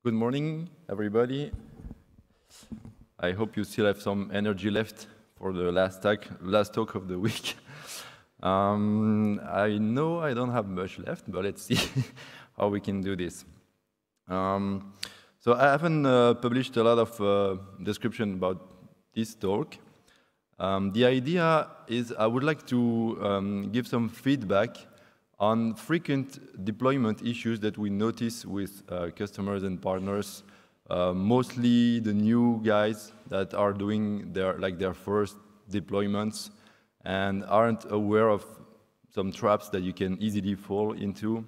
Good morning, everybody. I hope you still have some energy left for the last talk of the week. I know I don't have much left, but let's see how we can do this. So I haven't published a lot of description about this talk. The idea is I would like to give some feedback on frequent deployment issues that we notice with customers and partners, mostly the new guys that are doing their first deployments and aren't aware of some traps that you can easily fall into.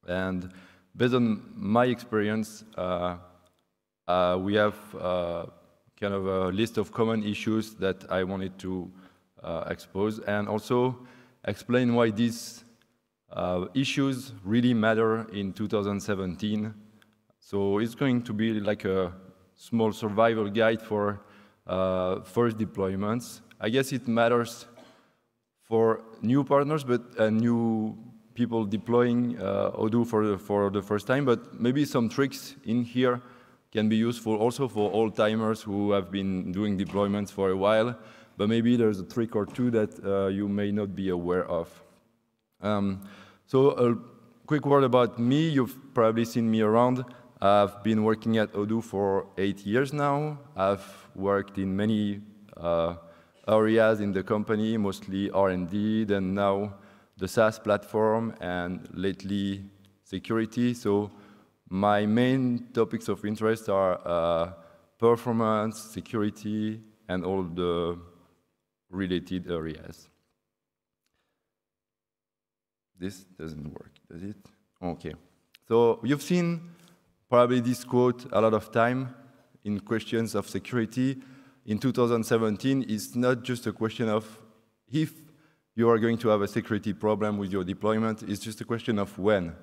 And based on my experience, we have kind of a list of common issues that I wanted to expose and also explain why these issues really matter in 2017. So it's going to be like a small survival guide for first deployments. I guess it matters for new partners, but new people deploying Odoo for the first time. But maybe some tricks in here can be useful also for old-timers who have been doing deployments for a while. But maybe there's a trick or two that you may not be aware of. So a quick word about me. You've probably seen me around. I've been working at Odoo for 8 years now. I've worked in many areas in the company, mostly R&D, then now the SaaS platform, and lately security. So my main topics of interest are performance, security, and all the related areas. This doesn't work, does it? Okay. So you've seen probably this quote a lot of time in questions of security. In 2017, it's not just a question of if you are going to have a security problem with your deployment, it's just a question of when.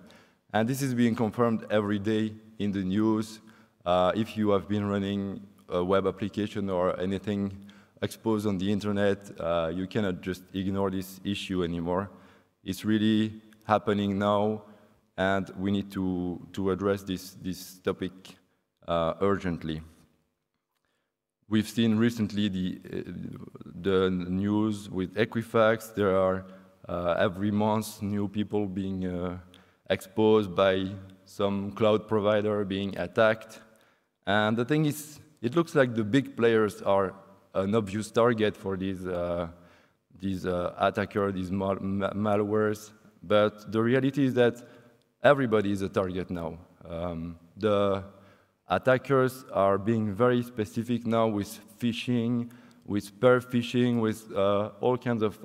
And this is being confirmed every day in the news. If you have been running a web application or anything exposed on the internet, you cannot just ignore this issue anymore. It's really happening now, and we need to address this topic urgently. We've seen recently the news with Equifax. There are every month new people being exposed by some cloud provider being attacked. And the thing is, it looks like the big players are an obvious target for these attackers, these malwares. But the reality is that everybody is a target now. The attackers are being very specific now with phishing, with spear phishing, with all kinds of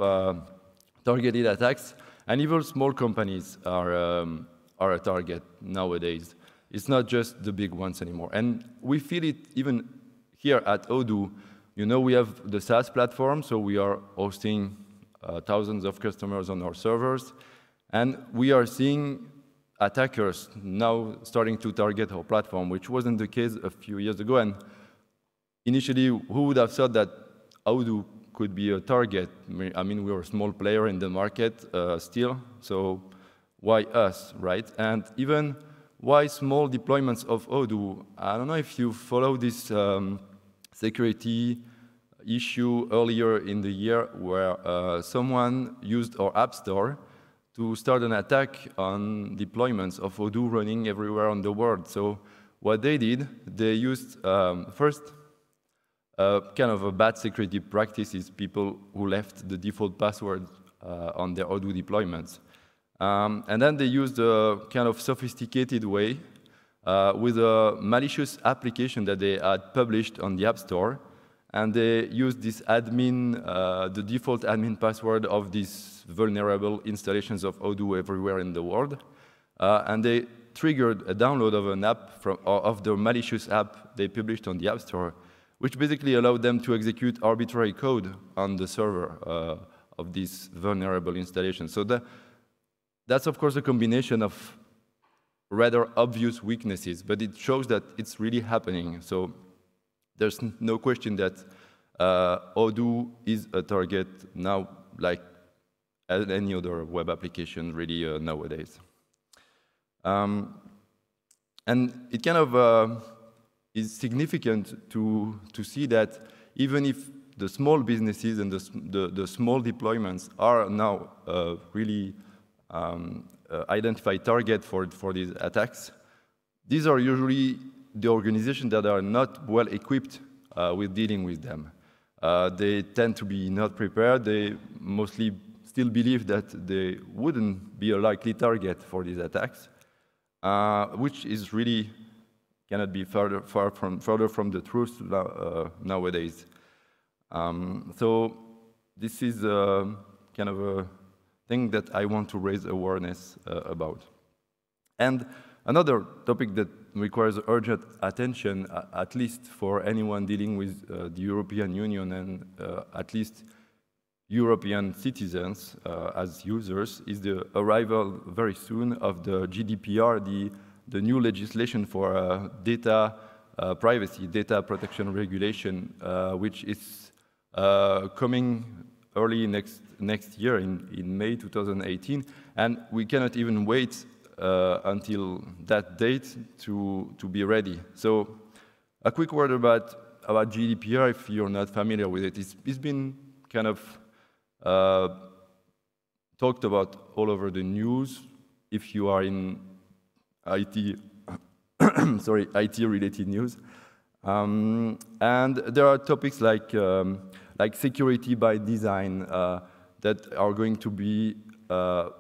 targeted attacks. And even small companies are a target nowadays. It's not just the big ones anymore. And we feel it even here at Odoo. You know, we have the SaaS platform, so we are hosting thousands of customers on our servers. And we are seeing attackers now starting to target our platform, which wasn't the case a few years ago. And initially, who would have thought that Odoo could be a target? I mean, we were a small player in the market still, so why us, right? And even why small deployments of Odoo? I don't know if you follow this security issue earlier in the year where someone used our App Store to start an attack on deployments of Odoo running everywhere on the world. So what they did, they used first kind of a bad security practice is people who left the default password on their Odoo deployments. And then they used a kind of sophisticated way with a malicious application that they had published on the App Store. And they used this the default admin password of these vulnerable installations of Odoo everywhere in the world. And they triggered a download of an app of the malicious app they published on the App Store, which basically allowed them to execute arbitrary code on the server of these vulnerable installations. So that's, of course, a combination of rather obvious weaknesses, but it shows that it's really happening. So there's no question that Odoo is a target now, like any other web application really nowadays. And it kind of is significant to see that even if the small businesses and the small deployments are now really identified target for these attacks, these are usually the organizations that are not well equipped with dealing with them. They tend to be not prepared. They mostly still believe that they wouldn't be a likely target for these attacks, which is really cannot be further from the truth nowadays. So this is kind of a thing that I want to raise awareness about. And another topic that requires urgent attention, at least for anyone dealing with the European Union and at least European citizens as users, is the arrival very soon of the GDPR, the new legislation for data privacy, data protection regulation, which is coming early next year in May 2018, and we cannot even wait until that date to be ready. So a quick word about GDPR, if you're not familiar with it. It's been kind of talked about all over the news if you are in IT, sorry, IT-related news. And there are topics like security by design that are going to be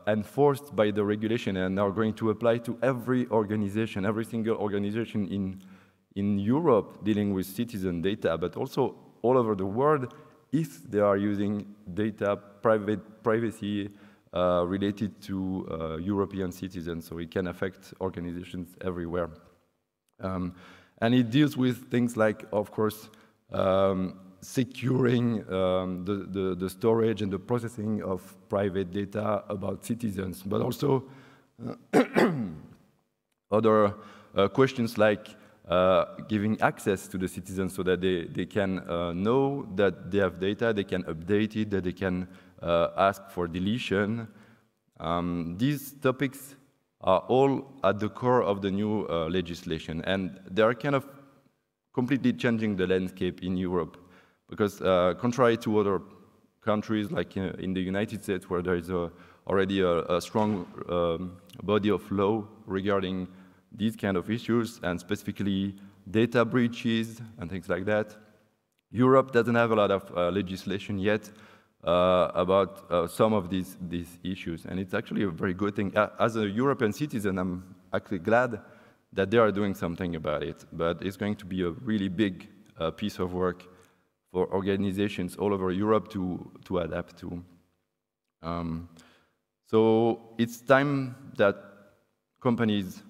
enforced by the regulation and are going to apply to every organization, every single organization in Europe dealing with citizen data, but also all over the world if they are using data privacy related to European citizens. So it can affect organizations everywhere. And it deals with things like, of course, securing the storage and the processing of private data about citizens, but also other questions like giving access to the citizens so that they can know that they have data, they can update it, that they can ask for deletion. These topics are all at the core of the new legislation, and they are kind of completely changing the landscape in Europe. Because contrary to other countries, like in the United States, where there is already a strong body of law regarding these kind of issues, and specifically data breaches and things like that, Europe doesn't have a lot of legislation yet about some of these issues. And it's actually a very good thing. As a European citizen, I'm actually glad that they are doing something about it. But it's going to be a really big piece of work for organizations all over Europe to adapt to. So it's time that companies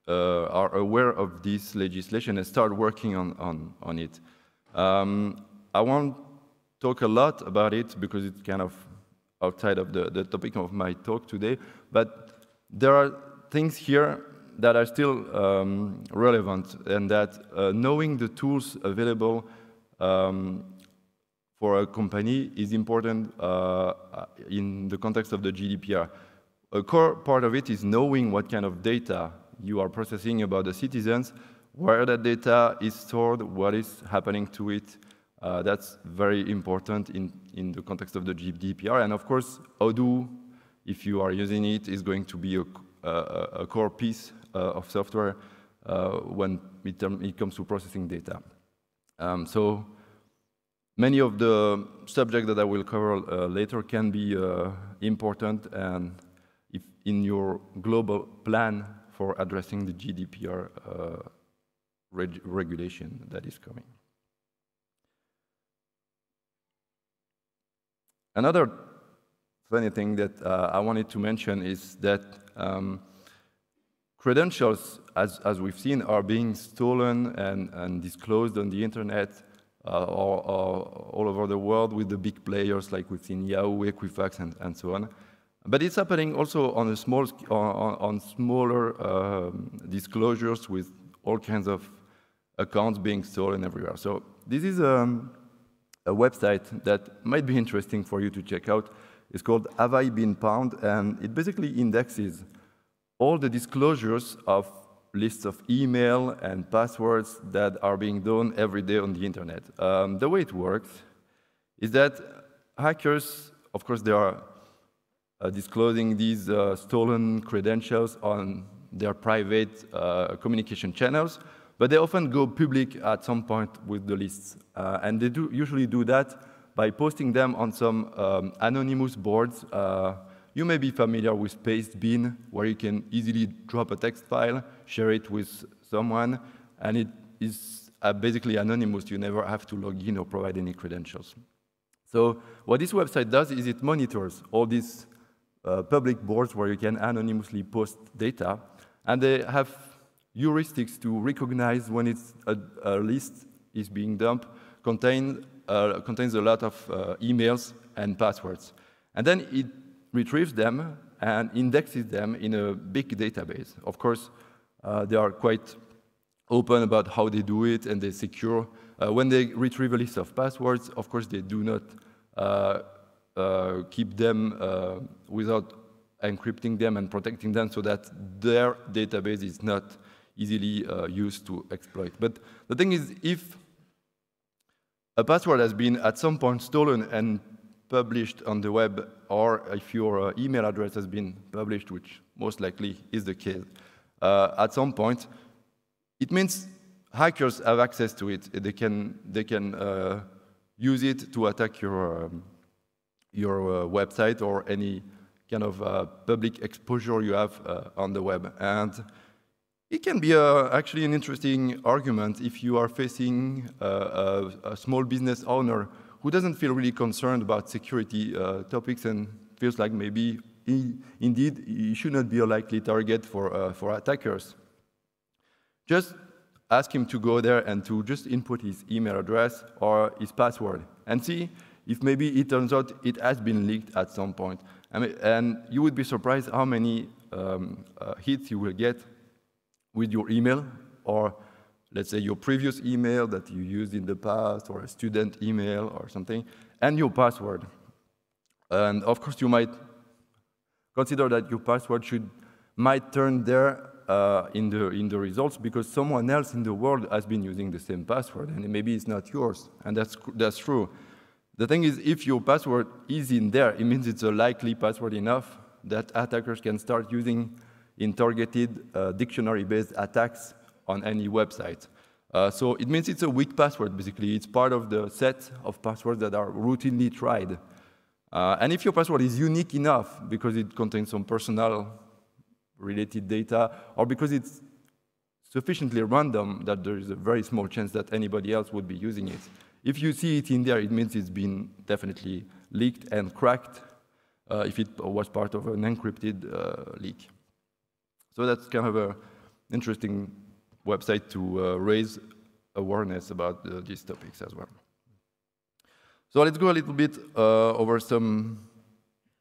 are aware of this legislation and start working on it. I won't talk a lot about it because it's kind of outside of the topic of my talk today, but there are things here that are still relevant, and that knowing the tools available for a company is important in the context of the GDPR. A core part of it is knowing what kind of data you are processing about the citizens, where that data is stored, what is happening to it. That's very important in the context of the GDPR. And of course, Odoo, if you are using it, is going to be a core piece of software when it comes to processing data. So many of the subjects that I will cover later can be important, and if in your global plan for addressing the GDPR regulation that is coming. Another funny thing that I wanted to mention is that credentials, as we've seen, are being stolen and disclosed on the internet all over the world with the big players like we've seen Yahoo, Equifax, and so on. But it's happening also on a on smaller disclosures with all kinds of accounts being stolen everywhere. So this is a website that might be interesting for you to check out. It's called Have I Been Pwned, and it basically indexes all the disclosures of lists of email and passwords that are being done every day on the internet. The way it works is that hackers, of course, they are disclosing these stolen credentials on their private communication channels, but they often go public at some point with the lists. And they usually do that by posting them on some anonymous boards. You may be familiar with Pastebin, where you can easily drop a text file, share it with someone, and it is basically anonymous. You never have to log in or provide any credentials. So what this website does is it monitors all these public boards where you can anonymously post data, and they have heuristics to recognize when a list is being dumped, contains a lot of emails and passwords. And then it retrieves them and indexes them in a big database. Of course, they are quite open about how they do it, and they secure. When they retrieve a list of passwords, of course, they do not keep them without encrypting them and protecting them so that their database is not easily used to exploit. But the thing is, if a password has been at some point stolen and published on the web, or if your email address has been published, which most likely is the case, at some point, it means hackers have access to it. They can use it to attack your website or any kind of public exposure you have on the web. And it can be actually an interesting argument if you are facing a small business owner who doesn't feel really concerned about security topics and feels like maybe indeed he should not be a likely target for attackers. Just ask him to go there and to just input his email address or his password and see if maybe it turns out it has been leaked at some point. And you would be surprised how many hits you will get with your email, or let's say your previous email that you used in the past, or a student email or something, and your password. And of course, you might consider that your password might turn there in the results because someone else in the world has been using the same password, and maybe it's not yours, and that's true. The thing is, if your password is in there, it means it's a likely password enough that attackers can start using in targeted dictionary-based attacks on any website. So it means it's a weak password, basically. It's part of the set of passwords that are routinely tried. And if your password is unique enough because it contains some personal-related data, or because it's sufficiently random that there is a very small chance that anybody else would be using it, if you see it in there, it means it's been definitely leaked and cracked if it was part of an encrypted leak. So that's kind of an interesting website to raise awareness about these topics as well. So let's go a little bit over some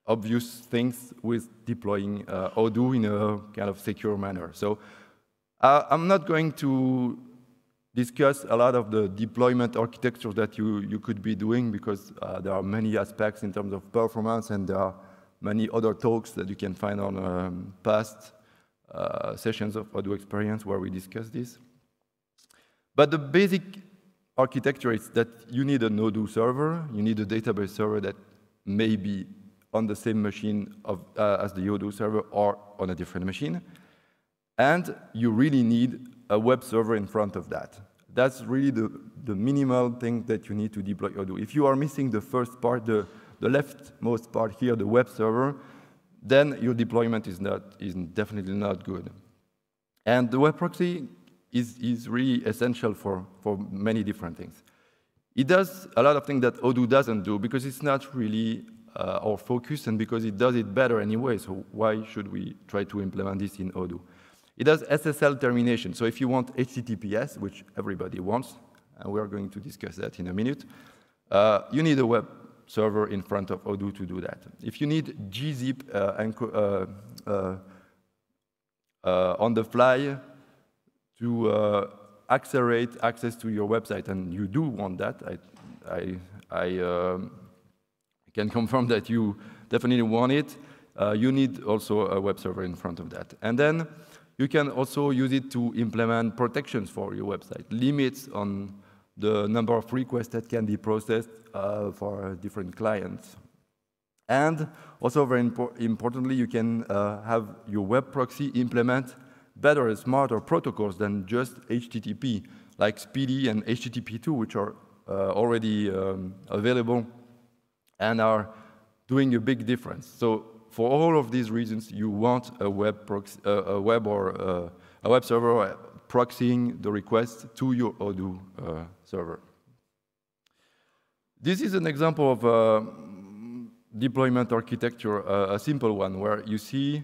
obvious things with deploying Odoo in a kind of secure manner. So I'm not going to discuss a lot of the deployment architecture that you could be doing because there are many aspects in terms of performance, and there are many other talks that you can find on past sessions of Odoo Experience where we discuss this. But the basic architecture is that you need an Odoo server, you need a database server that may be on the same machine as the Odoo server or on a different machine, and you really need a web server in front of that. That's really the minimal thing that you need to deploy Odoo. If you are missing the first part, the leftmost part here, the web server, then your deployment is definitely not good. And the web proxy is really essential for many different things. It does a lot of things that Odoo doesn't do because it's not really our focus, and because it does it better anyway, so why should we try to implement this in Odoo? It does SSL termination, so if you want HTTPS, which everybody wants, and we are going to discuss that in a minute, you need a web server in front of Odoo to do that. If you need gzip on the fly to accelerate access to your website, and you do want that, I can confirm that you definitely want it, you need also a web server in front of that. And then You can also use it to implement protections for your website, limits on the number of requests that can be processed for different clients. And also very importantly, you can have your web proxy implement better, smarter protocols than just HTTP, like Speedy and HTTP2, which are already available and are doing a big difference. So for all of these reasons, you want a web proxy, a web server proxying the request to your Odoo server. This is an example of a deployment architecture, a simple one, where you see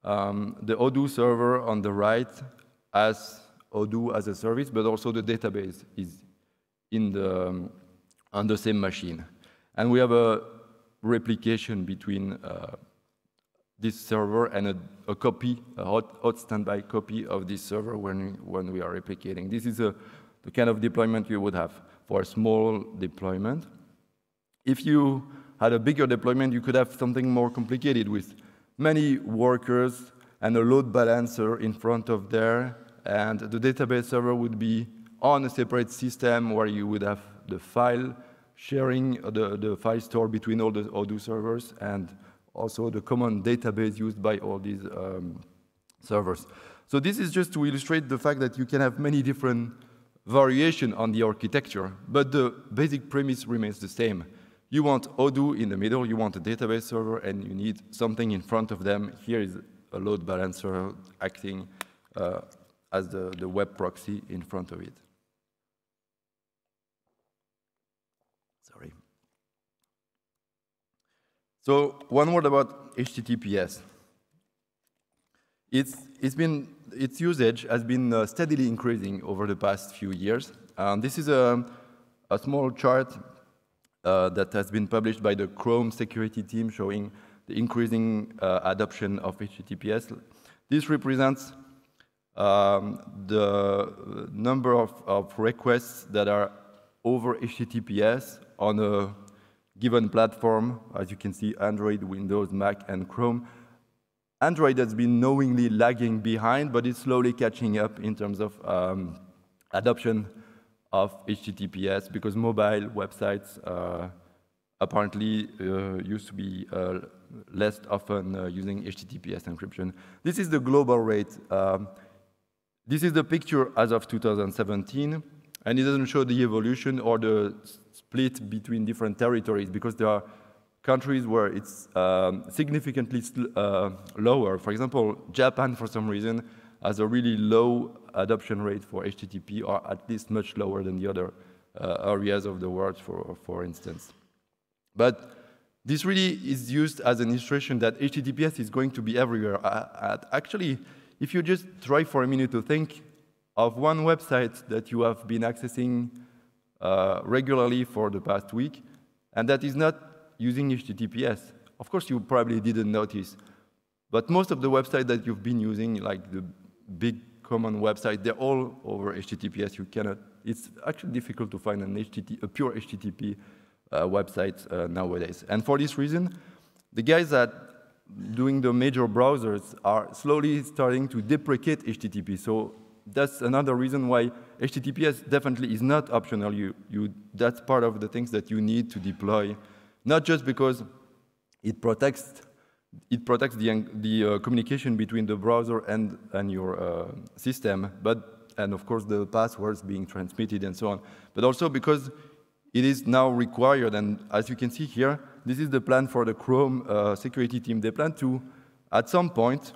the Odoo server on the right as Odoo as a service, but also the database is on the same machine. And we have a replication between this server and a copy, a hot standby copy of this server when we are replicating. This is the kind of deployment you would have for a small deployment. If you had a bigger deployment, you could have something more complicated with many workers and a load balancer in front of there, and the database server would be on a separate system where you would have the file sharing, the file store between all the Odoo servers, and also the common database used by all these servers. So this is just to illustrate the fact that you can have many different variations on the architecture, but the basic premise remains the same. You want Odoo in the middle, you want a database server, and you need something in front of them. Here is a load balancer acting as the web proxy in front of it. Sorry. So one word about HTTPS. Its usage has been steadily increasing over the past few years. This is a small chart that has been published by the Chrome security team showing the increasing adoption of HTTPS. This represents the number of requests that are over HTTPS on a given platform. As you can see, Android, Windows, Mac, and Chrome. Android has been knowingly lagging behind, but it's slowly catching up in terms of adoption of HTTPS, because mobile websites apparently used to be less often using HTTPS encryption. This is the global rate. This is the picture as of 2017, and it doesn't show the evolution or the split between different territories, because there are countries where it's significantly lower. For example, Japan, for some reason, has a really low adoption rate for HTTP, or at least much lower than the other areas of the world, for instance. But this really is used as an illustration that HTTPS is going to be everywhere. Actually, if you just try for a minute to think of one website that you have been accessing regularly for the past week, and that is not using HTTPS, of course you probably didn't notice. But most of the websites that you've been using, like the big common website, they're all over HTTPS. You cannot, it's actually difficult to find a pure HTTP website nowadays. And for this reason, the guys that doing the major browsers are slowly starting to deprecate HTTP. So that's another reason why HTTPS definitely is not optional. That's part of the things that you need to deploy, not just because it protects the communication between the browser and your system, and of course the passwords being transmitted and so on, but also because it is now required. And as you can see here, this is the plan for the Chrome security team. They plan to, at some point,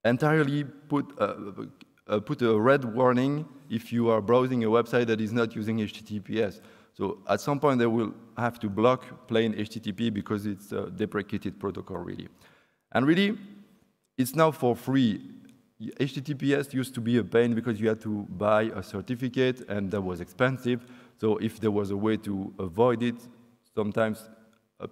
entirely put a red warning if you are browsing a website that is not using HTTPS. So at some point, they will have to block plain HTTP because it's a deprecated protocol, really. And really, it's now for free. HTTPS used to be a pain because you had to buy a certificate, and that was expensive. So if there was a way to avoid it, sometimes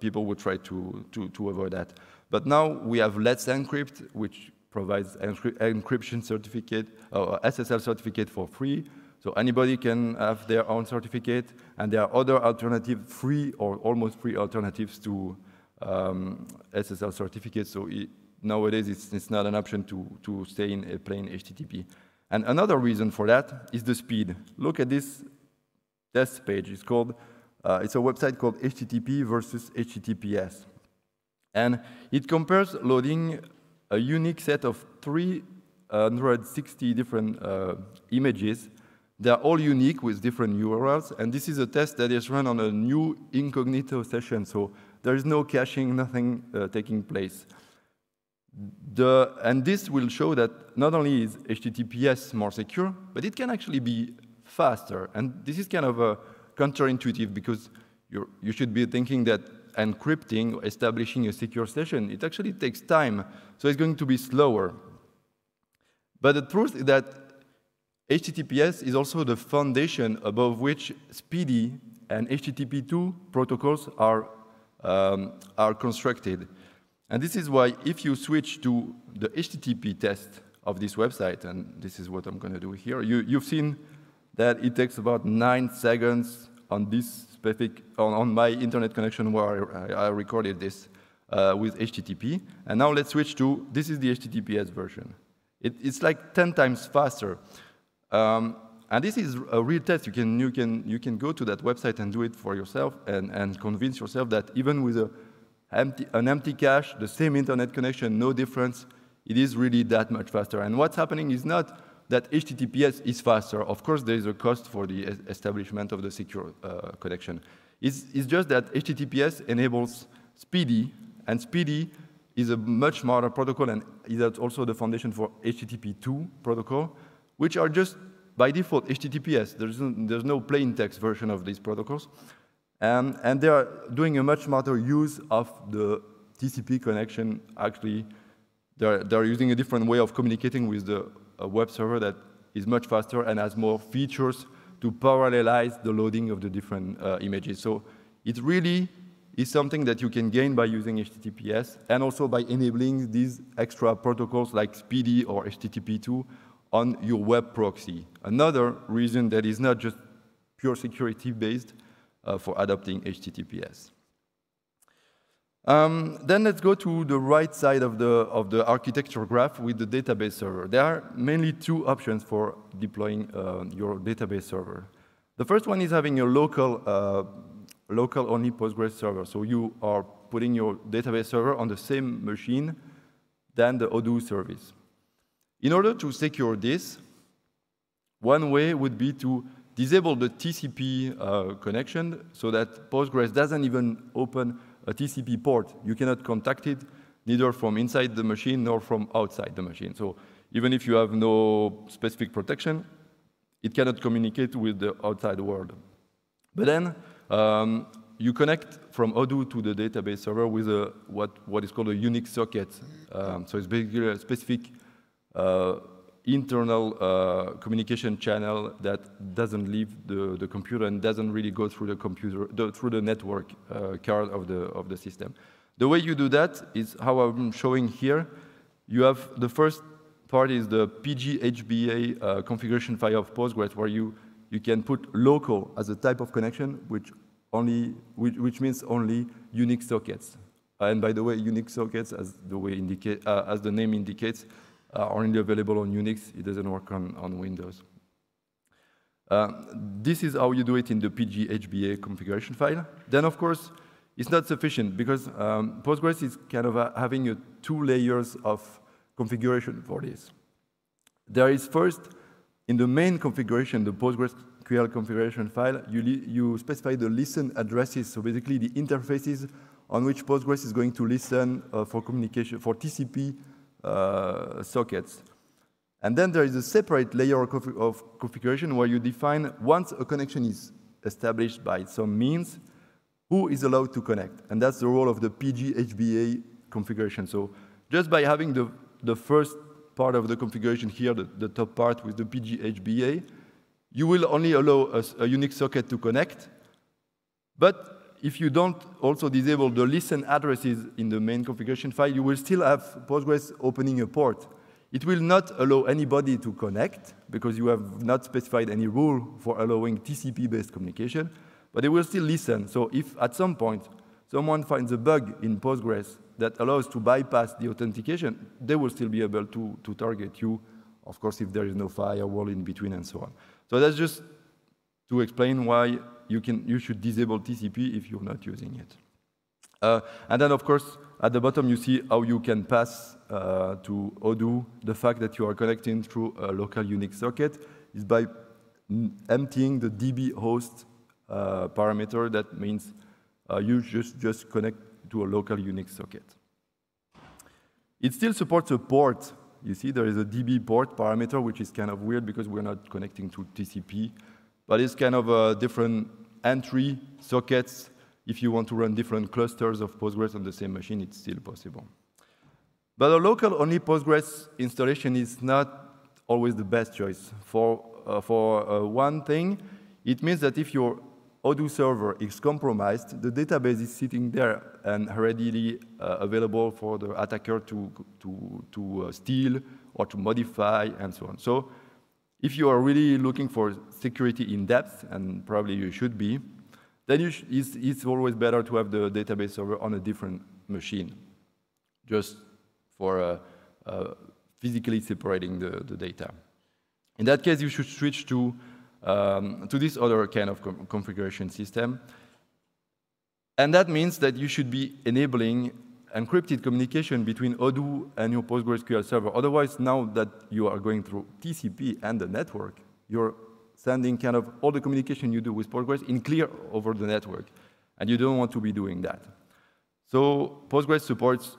people would try to avoid that. But now we have Let's Encrypt, which provides encryption certificate, or SSL certificate for free. So anybody can have their own certificate, and there are other alternative free or almost free alternatives to SSL certificates. So nowadays it's not an option to stay in a plain HTTP. And another reason for that is the speed. Look at this test page. It's a website called HTTP versus HTTPS. And it compares loading a unique set of 360 different images. They're all unique with different URLs, and this is a test that is run on a new incognito session, so there is no caching, nothing taking place. And this will show that not only is HTTPS more secure, but it can actually be faster. And this is kind of counterintuitive, because you should be thinking that encrypting, establishing a secure session, it actually takes time, so it's going to be slower. But the truth is that HTTPS is also the foundation above which speedy and HTTP2 protocols are constructed. And this is why if you switch to the HTTP test of this website, and this is what I'm going to do here, you've seen that it takes about 9 seconds on this specific, on my internet connection where I recorded this with HTTP. And now let's switch to, this is the HTTPS version. It's like 10 times faster. And this is a real test. You can go to that website and do it for yourself and convince yourself that even with an empty cache, the same internet connection, no difference, it is really that much faster. And what's happening is not that HTTPS is faster. Of course, there is a cost for the establishment of the secure connection. It's just that HTTPS enables speedy, and speedy is a much smarter protocol, and is also the foundation for HTTP2 protocol, which are just by default HTTPS. There's no plain text version of these protocols. And they are doing a much smarter use of the TCP connection. Actually, they're using a different way of communicating with the web server that is much faster and has more features to parallelize the loading of the different images. So it really is something that you can gain by using HTTPS, and also by enabling these extra protocols like speedy or HTTP2 on your web proxy. Another reason that is not just pure security-based for adopting HTTPS. Then let's go to the right side of the architecture graph with the database server. There are mainly 2 options for deploying your database server. The first one is having a local-only Postgres server. So you are putting your database server on the same machine than the Odoo service. In order to secure this, one way would be to disable the TCP connection so that Postgres doesn't even open a TCP port. You cannot contact it, neither from inside the machine nor from outside the machine. So even if you have no specific protection, it cannot communicate with the outside world. But then you connect from Odoo to the database server with what is called a Unix socket. So it's basically a specific internal communication channel that doesn't leave the computer and doesn't really go through the computer, through the network card of the system. The way you do that is how I'm showing here. You have the first part is the PGHBA configuration file of Postgres, where you can put local as a type of connection, which means only Unix sockets. And by the way, Unix sockets, as the name indicates, are only available on Unix. It doesn't work on Windows. This is how you do it in the PGHBA configuration file. Then, of course, it's not sufficient, because Postgres is kind of having 2 layers of configuration for this. There is first, in the main configuration, the PostgreSQL configuration file, you specify the listen addresses, so basically the interfaces on which Postgres is going to listen for communication, for TCP sockets. And then there is a separate layer of configuration where you define, once a connection is established by some means, who is allowed to connect. And that's the role of the PGHBA configuration. So just by having the first part of the configuration here, the top part with the PGHBA, you will only allow a Unix socket to connect. But if you don't also disable the listen addresses in the main configuration file, you will still have Postgres opening a port. It will not allow anybody to connect, because you have not specified any rule for allowing TCP-based communication, but it will still listen. So if at some point someone finds a bug in Postgres that allows to bypass the authentication, they will still be able to target you, of course, if there is no firewall in between and so on. So that's just to explain why you should disable TCP if you're not using it. And then, of course, at the bottom, you see how you can pass to Odoo the fact that you are connecting through a local Unix socket is by emptying the DB host parameter. That means you just connect to a local Unix socket. It still supports a port. You see there is a DB port parameter, which is kind of weird because we're not connecting to TCP. But it's kind of a different entry sockets. If you want to run different clusters of Postgres on the same machine, it's still possible. But a local-only Postgres installation is not always the best choice. For one thing, it means that if your Odoo server is compromised, the database is sitting there and readily available for the attacker to steal or to modify and so on. So if you are really looking for security in depth, and probably you should be, then it's always better to have the database server on a different machine, just for physically separating the data. In that case, you should switch to this other kind of configuration system. And that means that you should be enabling encrypted communication between Odoo and your PostgreSQL server. Otherwise, now that you are going through TCP and the network, you're sending kind of all the communication you do with Postgres in clear over the network. And you don't want to be doing that. So Postgres supports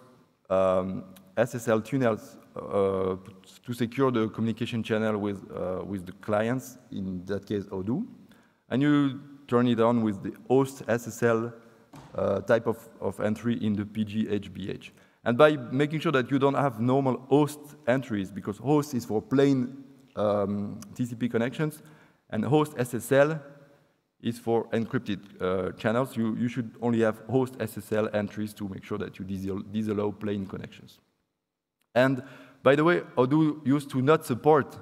SSL tunnels to secure the communication channel with the clients, in that case Odoo. And you turn it on with the host SSL type of entry in the PGHBH. And by making sure that you don't have normal host entries, because host is for plain TCP connections, and host SSL is for encrypted channels, you should only have host SSL entries to make sure that you disallow plain connections. And by the way, Odoo used to not support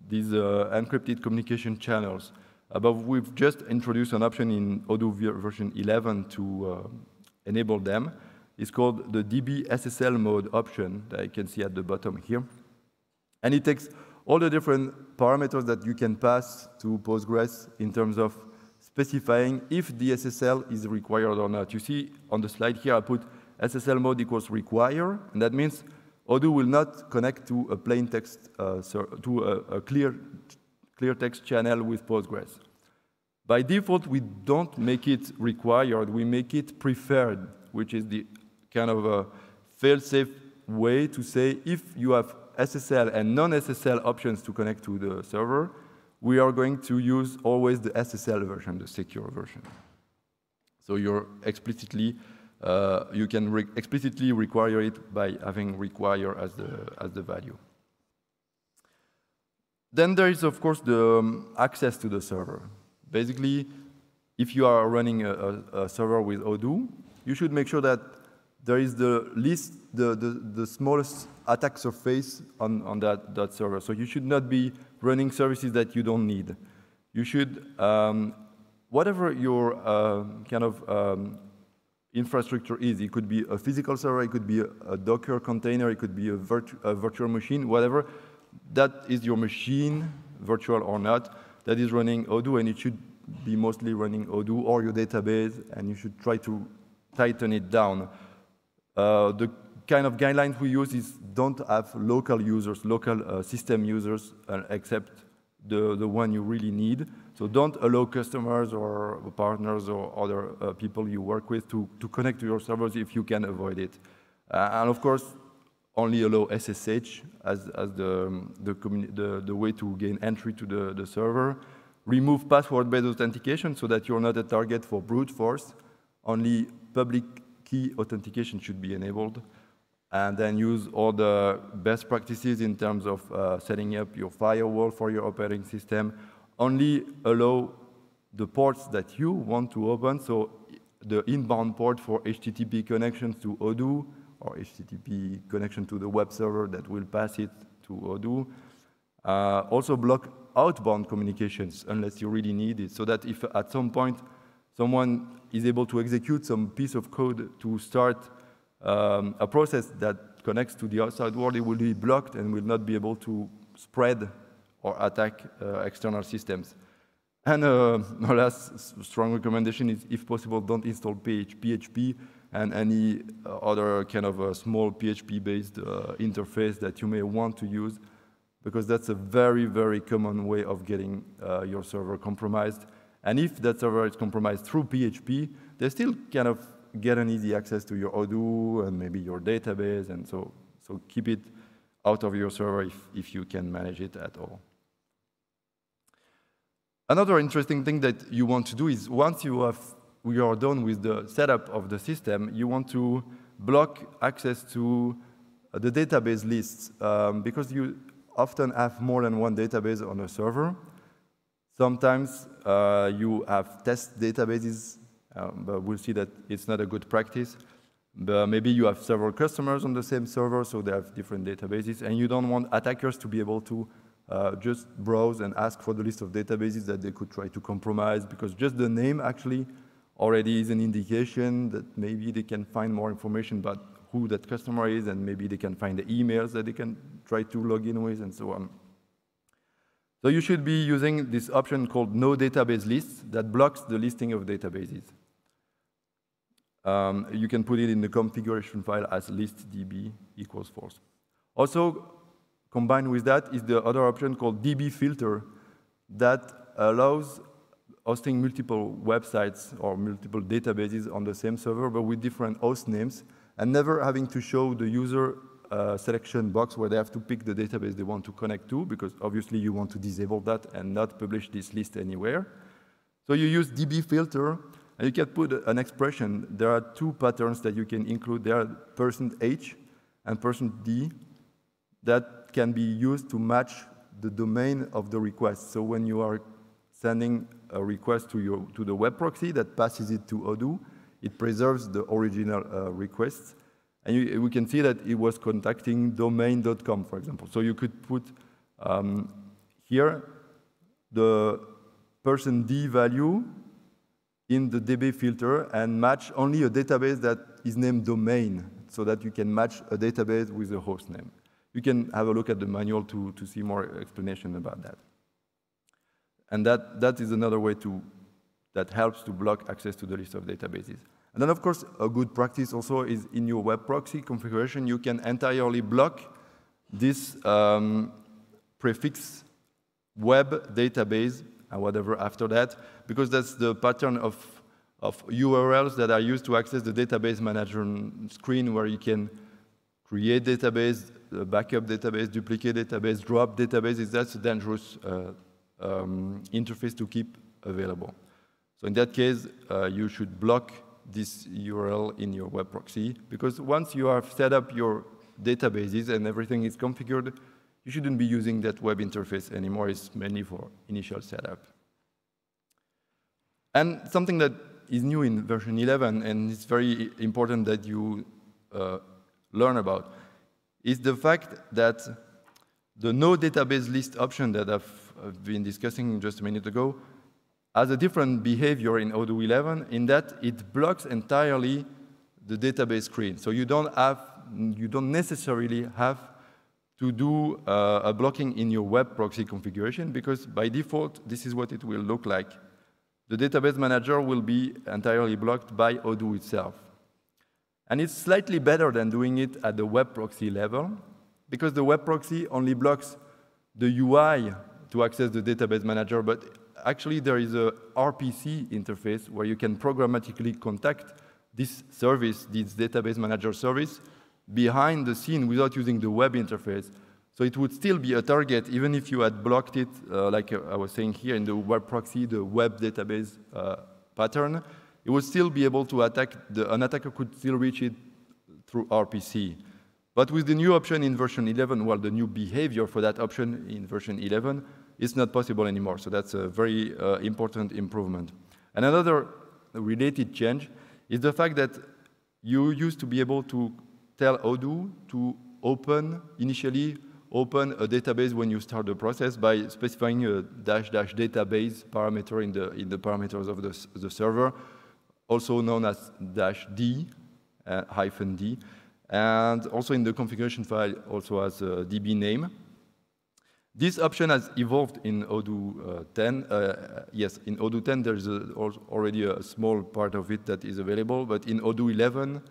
these encrypted communication channels. But we've just introduced an option in Odoo version 11 to enable them. It's called the DB SSL mode option that you can see at the bottom here. And it takes all the different parameters that you can pass to Postgres in terms of specifying if the SSL is required or not. You see on the slide here, I put SSL mode equals require, and that means Odoo will not connect to a plain text, to a clear text channel with Postgres. By default, we don't make it required, we make it preferred, which is the kind of a fail-safe way to say if you have SSL and non-SSL options to connect to the server, we are going to use always the SSL version, the secure version. So you're explicitly, you can explicitly require it by having require as the value. Then there is, of course, the access to the server. Basically, if you are running a server with Odoo, you should make sure that there is the smallest attack surface on that server. So you should not be running services that you don't need. You should, whatever your kind of infrastructure is, it could be a physical server, it could be a Docker container, it could be a virtual machine, whatever. That is your machine, virtual or not, that is running Odoo, and it should be mostly running Odoo or your database, and you should try to tighten it down. The kind of guidelines we use is don't have local users, local system users, except the one you really need. So don't allow customers or partners or other people you work with to connect to your servers if you can avoid it. And of course, only allow SSH as the way to gain entry to the server. Remove password-based authentication so that you're not a target for brute force. Only public key authentication should be enabled. And then use all the best practices in terms of setting up your firewall for your operating system. Only allow the ports that you want to open, so the inbound port for HTTP connections to Odoo, or HTTP connection to the web server that will pass it to Odoo. Also block outbound communications unless you really need it, so that if at some point someone is able to execute some piece of code to start a process that connects to the outside world, it will be blocked and will not be able to spread or attack external systems. And my last strong recommendation is, if possible, don't install PHP and any other kind of a small PHP-based interface that you may want to use, because that's a very, very common way of getting your server compromised. And if that server is compromised through PHP, they still kind of get an easy access to your Odoo and maybe your database, and so keep it out of your server if you can manage it at all. Another interesting thing that you want to do is, once you are done with the setup of the system, you want to block access to the database lists, because you often have more than one database on a server. Sometimes you have test databases, but we'll see that it's not a good practice. But maybe you have several customers on the same server, so they have different databases, and you don't want attackers to be able to just browse and ask for the list of databases that they could try to compromise, because just the name actually already is an indication that maybe they can find more information about who that customer is, and maybe they can find the emails that they can try to log in with, and so on. So you should be using this option called No Database Lists that blocks the listing of databases. You can put it in the configuration file as listdb equals false. Also, combined with that is the other option called DB filter that allows hosting multiple websites or multiple databases on the same server, but with different host names, and never having to show the user selection box where they have to pick the database they want to connect to, because obviously you want to disable that and not publish this list anywhere. So you use DB filter, and you can put an expression. There are two patterns that you can include. There are %h and %d that can be used to match the domain of the request. So when you are sending a request to the web proxy that passes it to Odoo, it preserves the original request. And we can see that it was contacting domain.com, for example. So you could put here the %d value in the DB filter and match only a database that is named domain, so that you can match a database with a host name. You can have a look at the manual to see more explanation about that. And that is another way that helps to block access to the list of databases. And then, of course, a good practice also is in your web proxy configuration, you can entirely block this prefix web database and whatever after that, because that's the pattern of URLs that are used to access the database manager screen, where you can create database, backup database, duplicate database, drop databases. That's a dangerous interface to keep available. So in that case, you should block this URL in your web proxy, because once you have set up your databases and everything is configured, you shouldn't be using that web interface anymore. It's mainly for initial setup. And something that is new in version 11, and it's very important that you learn about, is the fact that the no database list option that I've been discussing just a minute ago has a different behavior in Odoo 11, in that it blocks entirely the database screen. So you don't necessarily have to do a blocking in your web proxy configuration, because by default, this is what it will look like. The database manager will be entirely blocked by Odoo itself. And it's slightly better than doing it at the web proxy level, because the web proxy only blocks the UI to access the database manager, but actually there is a RPC interface where you can programmatically contact this service, this database manager service, behind the scene without using the web interface. So it would still be a target, even if you had blocked it, like I was saying here in the web proxy, the web database pattern. It would still be able to attack, an attacker could still reach it through RPC. But with the new option in version 11, well, the new behavior for that option in version 11, it's not possible anymore. So that's a very important improvement. And another related change is the fact that you used to be able to tell Odoo to open initially open a database when you start the process by specifying a --database parameter in the parameters of the server, also known as -d, -d, and also in the configuration file also as a DB name. This option has evolved in Odoo 10. Yes, in Odoo 10 there's already a small part of it that is available, but in Odoo 11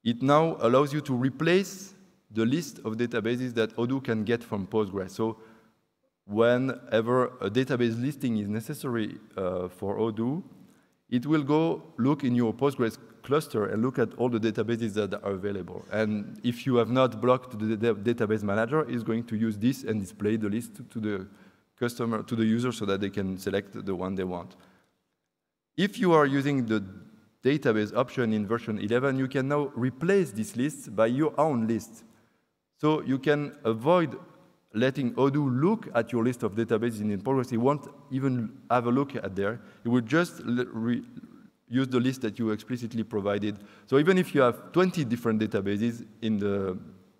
it now allows you to replace the list of databases that Odoo can get from Postgres. So whenever a database listing is necessary for Odoo, it will go look in your Postgres cluster and look at all the databases that are available. And if you have not blocked the database manager, it's going to use this and display the list to the customer, to the user, so that they can select the one they want. If you are using the database option in version 11, you can now replace this list by your own list. So you can avoid letting Odoo look at your list of databases in Postgres. It won't even have a look at there. It will just use the list that you explicitly provided. So even if you have 20 different databases in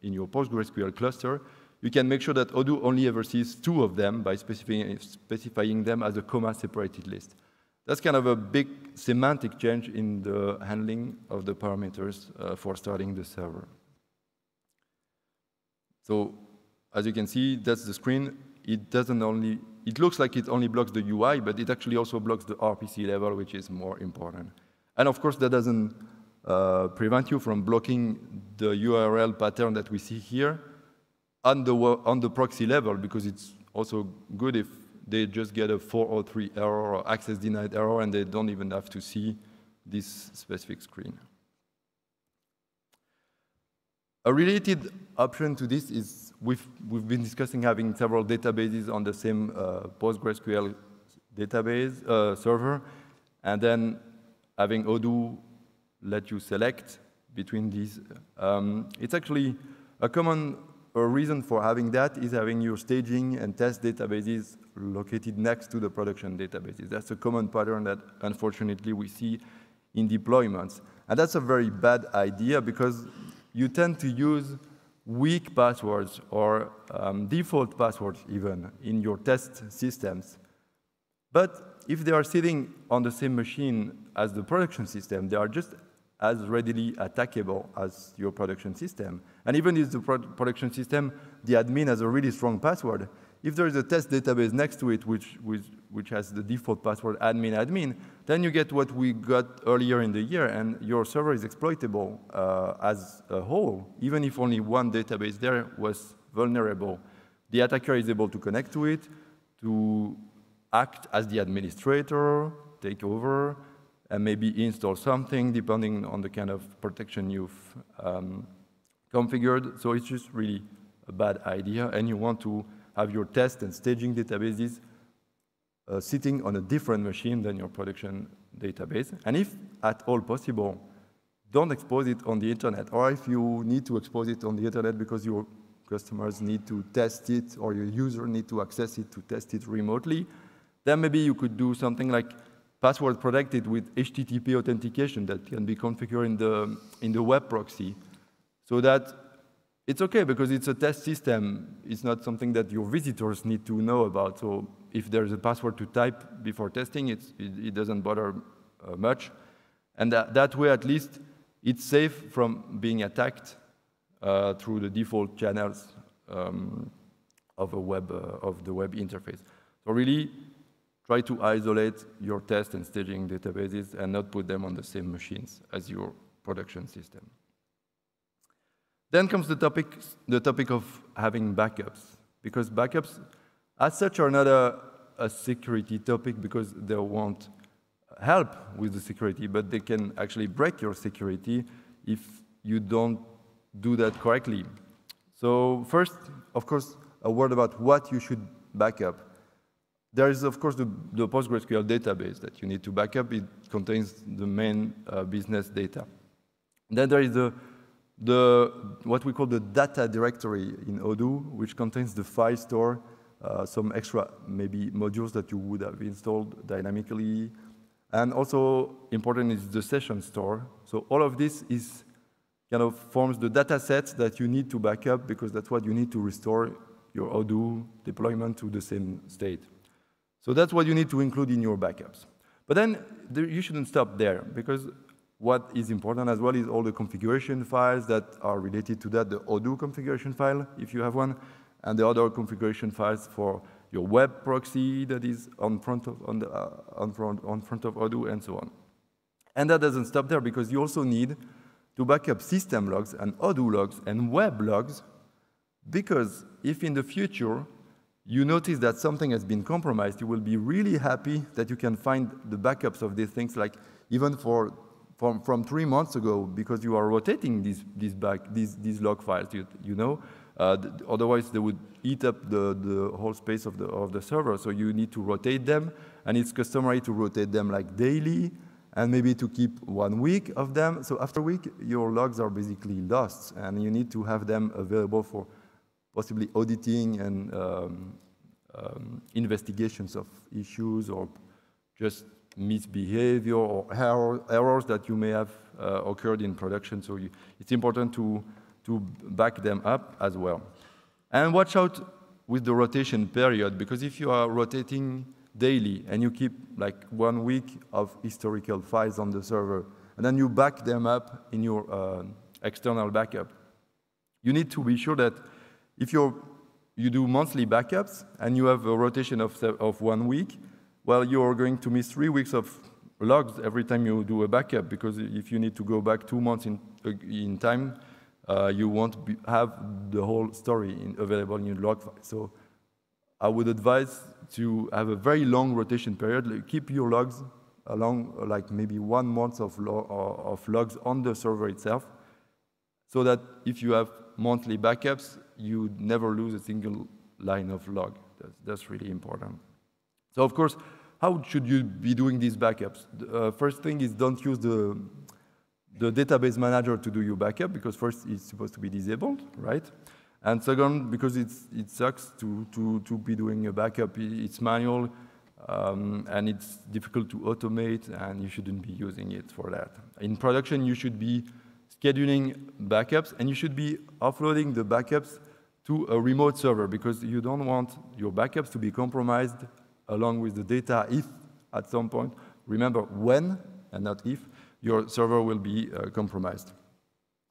your PostgreSQL cluster, you can make sure that Odoo only ever sees 2 of them by specifying them as a comma-separated list. That's kind of a big semantic change in the handling of the parameters for starting the server. So as you can see, that's the screen. It looks like it only blocks the UI, but it actually also blocks the RPC level, which is more important. And of course, that doesn't prevent you from blocking the URL pattern that we see here on the proxy level, because it's also good if they just get a 403 error or access denied error, and they don't even have to see this specific screen. A related option to this is we've been discussing having several databases on the same PostgreSQL database server, and then having Odoo let you select between these. It's actually a common reason for having that is having your staging and test databases located next to the production databases. That's a common pattern that unfortunately we see in deployments. And that's a very bad idea, because you tend to use weak passwords or default passwords even in your test systems. But if they are sitting on the same machine as the production system, they are just as readily attackable as your production system. And even if the production system, the admin has a really strong password, if there is a test database next to it which has the default password admin, then you get what we got earlier in the year, and your server is exploitable as a whole. Even if only one database there was vulnerable, the attacker is able to connect to it, to act as the administrator, take over, and maybe install something depending on the kind of protection you've configured. So it's just really a bad idea, and you want to have your test and staging databases sitting on a different machine than your production database. And if at all possible, don't expose it on the internet. Or if you need to expose it on the internet because your customers need to test it, or your user need to access it to test it remotely, then maybe you could do something like password protected with HTTP authentication that can be configured in the web proxy, so that it's okay because it's a test system. It's not something that your visitors need to know about. So if there's a password to type before testing, it doesn't bother much. And that way, at least, it's safe from being attacked through the default channels of the web interface. So really, try to isolate your test and staging databases and not put them on the same machines as your production system. Then comes the topic of having backups, because backups, as such, are not a security topic because they won't help with the security, but they can actually break your security if you don't do that correctly. So first, of course, a word about what you should back up. There is, of course, the PostgreSQL database that you need to back up. It contains the main business data. Then there is what we call the data directory in Odoo, which contains the file store, some extra maybe modules that you would have installed dynamically. And also important is the session store. So all of this is kind of forms the data sets that you need to back up, because that's what you need to restore your Odoo deployment to the same state. So that's what you need to include in your backups. But then you shouldn't stop there, because what is important as well is all the configuration files that are related to that, the Odoo configuration file, if you have one, and the other configuration files for your web proxy that is on front of Odoo, and so on. And that doesn't stop there, because you also need to back up system logs and Odoo logs and web logs, because if in the future you notice that something has been compromised, you will be really happy that you can find the backups of these things, like even from 3 months ago, because you are rotating these log files, you know. Otherwise, they would eat up the whole space of the server. So you need to rotate them, and it's customary to rotate them like daily, and maybe to keep 1 week of them. So after a week, your logs are basically lost, and you need to have them available for possibly auditing and investigations of issues, or just misbehavior or errors that you may have occurred in production. So it's important to back them up as well. And watch out with the rotation period, because if you are rotating daily and you keep like 1 week of historical files on the server, and then you back them up in your external backup, you need to be sure that if you do monthly backups and you have a rotation of 1 week, well, you're going to miss 3 weeks of logs every time you do a backup, because if you need to go back 2 months in time, you won't have the whole story available in your log file. So I would advise to have a very long rotation period. Like, keep your logs along like maybe 1 month of logs on the server itself, so that if you have monthly backups, you never lose a single line of log. That's really important. So of course, how should you be doing these backups? The first thing is, don't use the database manager to do your backup, because first it's supposed to be disabled, right? And second, because it sucks to be doing a backup. It's manual, and it's difficult to automate, and you shouldn't be using it for that. In production, you should be scheduling backups, and you should be offloading the backups to a remote server, because you don't want your backups to be compromised along with the data if at some point, remember when and not if, your server will be compromised.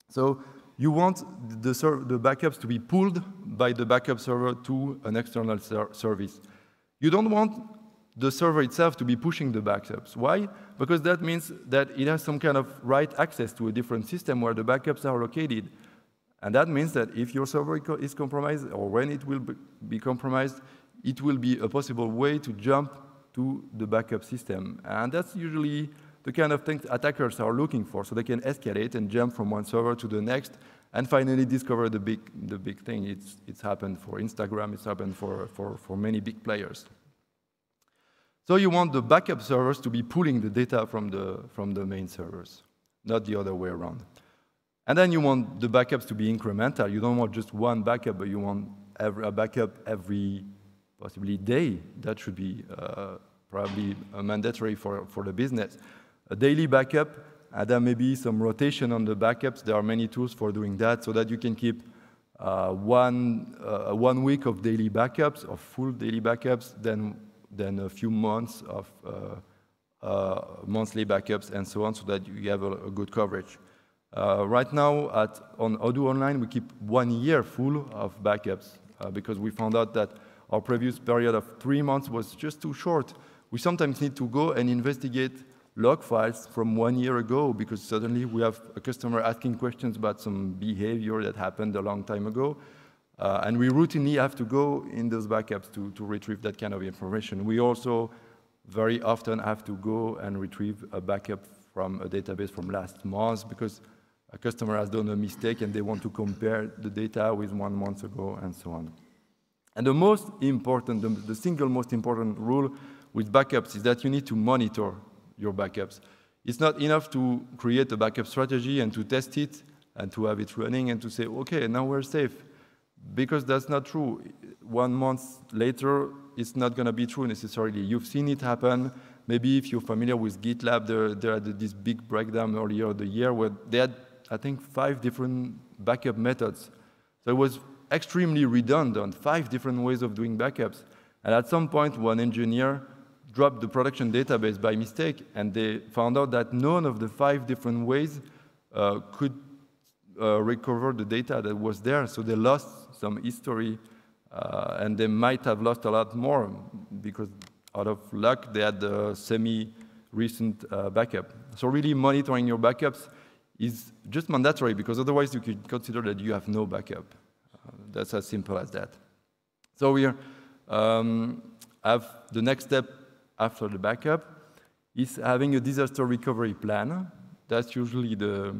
So you want the backups to be pulled by the backup server to an external service. You don't want the server itself to be pushing the backups. Why? Because that means that it has some kind of write access to a different system where the backups are located. And that means that if your server is compromised, or when it will be compromised, it will be a possible way to jump to the backup system. And that's usually the kind of things attackers are looking for, so they can escalate and jump from one server to the next, and finally discover the big thing. It's happened for Instagram, it's happened for many big players. So you want the backup servers to be pulling the data from the main servers, not the other way around. And then you want the backups to be incremental. You don't want just one backup, but you want a backup every possibly day. That should be probably mandatory for the business. A daily backup, and then maybe some rotation on the backups. There are many tools for doing that, so that you can keep 1 week of daily backups, of full daily backups, then a few months of monthly backups, and so on, so that you have a good coverage. Right now, on Odoo Online, we keep 1 year full of backups, because we found out that our previous period of 3 months was just too short. We sometimes need to go and investigate log files from 1 year ago, because suddenly we have a customer asking questions about some behavior that happened a long time ago. And we routinely have to go in those backups to retrieve that kind of information. We also very often have to go and retrieve a backup from a database from last month, because a customer has done a mistake and they want to compare the data with 1 month ago, and so on. And the most important, the single most important rule with backups is that you need to monitor your backups. It's not enough to create a backup strategy and to test it and to have it running and to say, okay, now we're safe. Because that's not true. 1 month later, it's not going to be true necessarily. You've seen it happen. Maybe if you're familiar with GitLab, they had this big breakdown earlier in the year where they had I think, 5 different backup methods. So it was extremely redundant, 5 different ways of doing backups. And at some point, one engineer dropped the production database by mistake, and they found out that none of the 5 different ways could recover the data that was there. So they lost some history, and they might have lost a lot more because out of luck, they had a semi-recent backup. So really monitoring your backups is just mandatory, because otherwise you could consider that you have no backup. That's as simple as that. So we have the next step after the backup is having a disaster recovery plan. That's usually the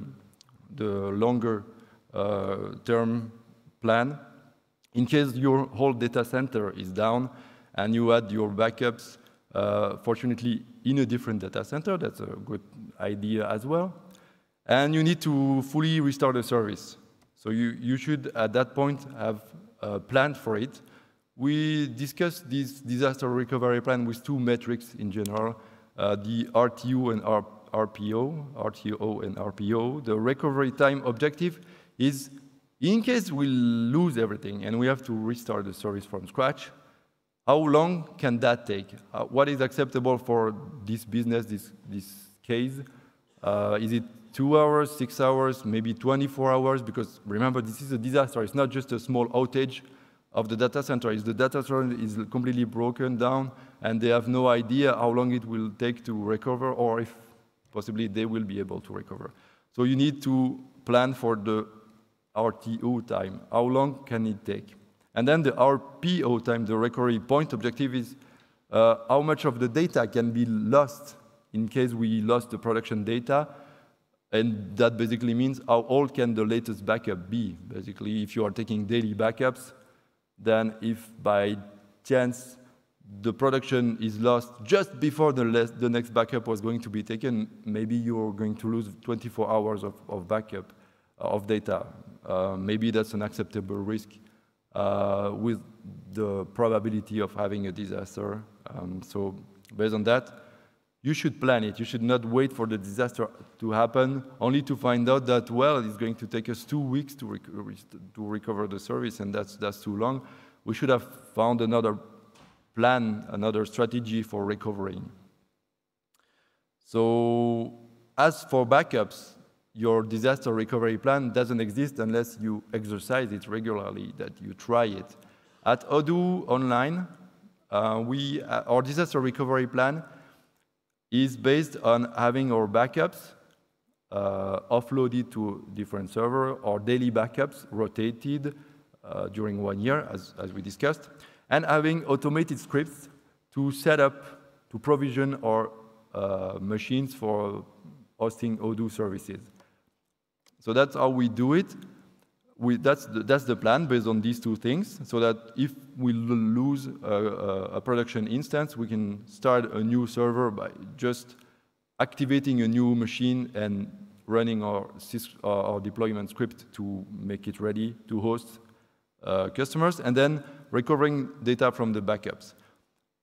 longer term plan. In case your whole data center is down and you had your backups, fortunately, in a different data center, that's a good idea as well. And you need to fully restart the service. So you should, at that point, have planned for it. We discussed this disaster recovery plan with 2 metrics in general, the RTO and RPO. The recovery time objective is, in case we lose everything and we have to restart the service from scratch, how long can that take? What is acceptable for this business, this case? Is it 2 hours, 6 hours, maybe 24 hours? Because remember, this is a disaster. It's not just a small outage of the data center. If the data center is completely broken down and they have no idea how long it will take to recover, or if possibly they will be able to recover. So you need to plan for the RTO time. How long can it take? And then the RPO time, the recovery point objective, is how much of the data can be lost in case we lost the production data. And that basically means how old can the latest backup be? Basically, if you are taking daily backups, then if by chance the production is lost just before the next backup was going to be taken, maybe you're going to lose 24 hours of backup of data. Maybe that's an acceptable risk with the probability of having a disaster. So based on that, you should plan it. You should not wait for the disaster to happen, only to find out that, well, it's going to take us 2 weeks to recover the service, and that's too long. We should have found another plan, another strategy for recovering. So as for backups, your disaster recovery plan doesn't exist unless you exercise it regularly, that you try it. At Odoo Online, our disaster recovery plan is based on having our backups offloaded to different servers, or daily backups rotated during 1 year, as we discussed, and having automated scripts to set up, to provision our machines for hosting Odoo services. So that's how we do it. That's the plan based on these 2 things, so that if we lose a production instance, we can start a new server by just activating a new machine and running our deployment script to make it ready to host customers, and then recovering data from the backups.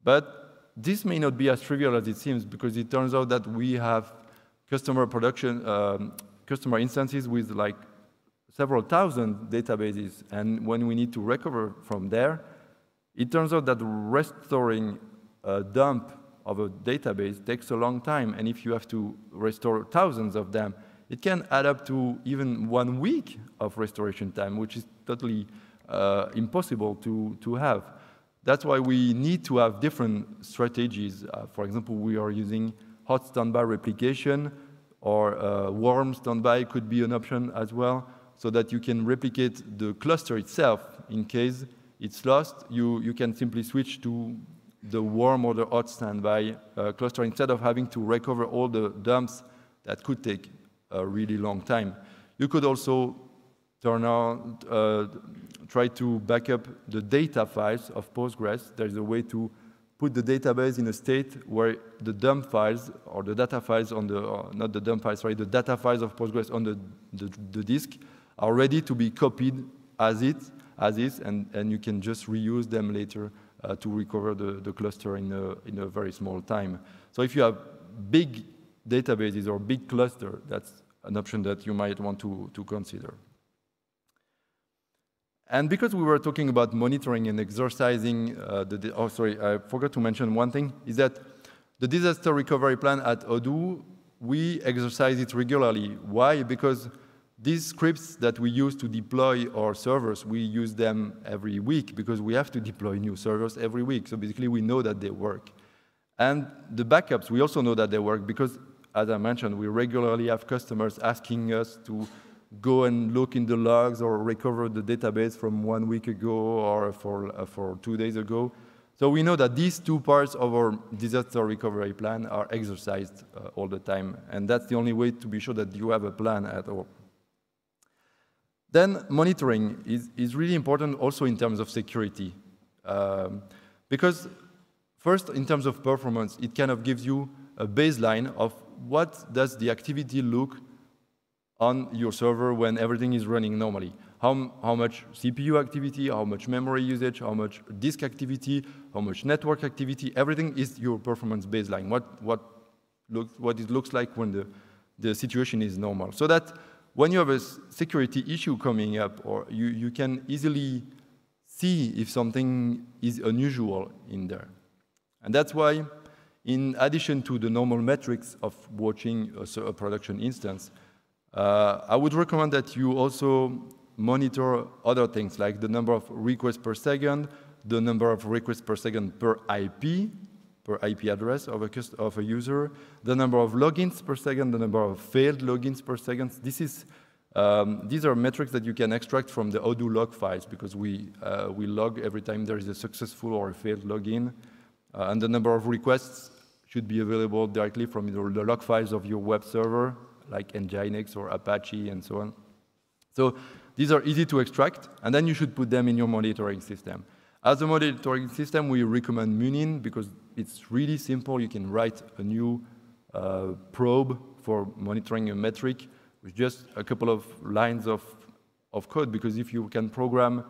But this may not be as trivial as it seems, because it turns out that we have customer instances with like several thousand databases, and when we need to recover from there, it turns out that restoring a dump of a database takes a long time, and if you have to restore thousands of them, it can add up to even 1 week of restoration time, which is totally impossible to have. That's why we need to have different strategies. For example, we are using hot standby replication, or warm standby could be an option as well, so that you can replicate the cluster itself. In case it's lost, you can simply switch to the warm or the hot standby cluster instead of having to recover all the dumps that could take a really long time. You could also try to back up the data files of Postgres. There's a way to put the database in a state where the dump files, or the data files on the, not the dump files, sorry, the data files of Postgres on the disk are ready to be copied as is, and you can just reuse them later to recover the cluster in a very small time. So if you have big databases or big cluster, that's an option that you might want to consider. And because we were talking about monitoring and exercising, I forgot to mention one thing, is that the disaster recovery plan at Odoo, we exercise it regularly. Why? Because these scripts that we use to deploy our servers, we use them every week because we have to deploy new servers every week. So basically, we know that they work. And the backups, we also know that they work because, as I mentioned, we regularly have customers asking us to go and look in the logs or recover the database from 1 week ago or for 2 days ago. So we know that these two parts of our disaster recovery plan are exercised all the time. And that's the only way to be sure that you have a plan at all. Then monitoring is really important also in terms of security. Because first, in terms of performance, it kind of gives you a baseline of what does the activity look on your server when everything is running normally. How much CPU activity, how much memory usage, how much disk activity, how much network activity, everything is your performance baseline, what it looks like when the situation is normal. So that when you have a security issue coming up, or you can easily see if something is unusual in there. And that's why, in addition to the normal metrics of watching a production instance, I would recommend that you also monitor other things like the number of requests per second, the number of requests per second per IP address of a user, the number of logins per second, the number of failed logins per second. These are metrics that you can extract from the Odoo log files because we log every time there is a successful or a failed login. And the number of requests should be available directly from the log files of your web server, like Nginx or Apache and so on. So these are easy to extract, and then you should put them in your monitoring system. As a monitoring system, we recommend Munin because it's really simple. You can write a new probe for monitoring a metric with just a couple of lines of code, because if you can program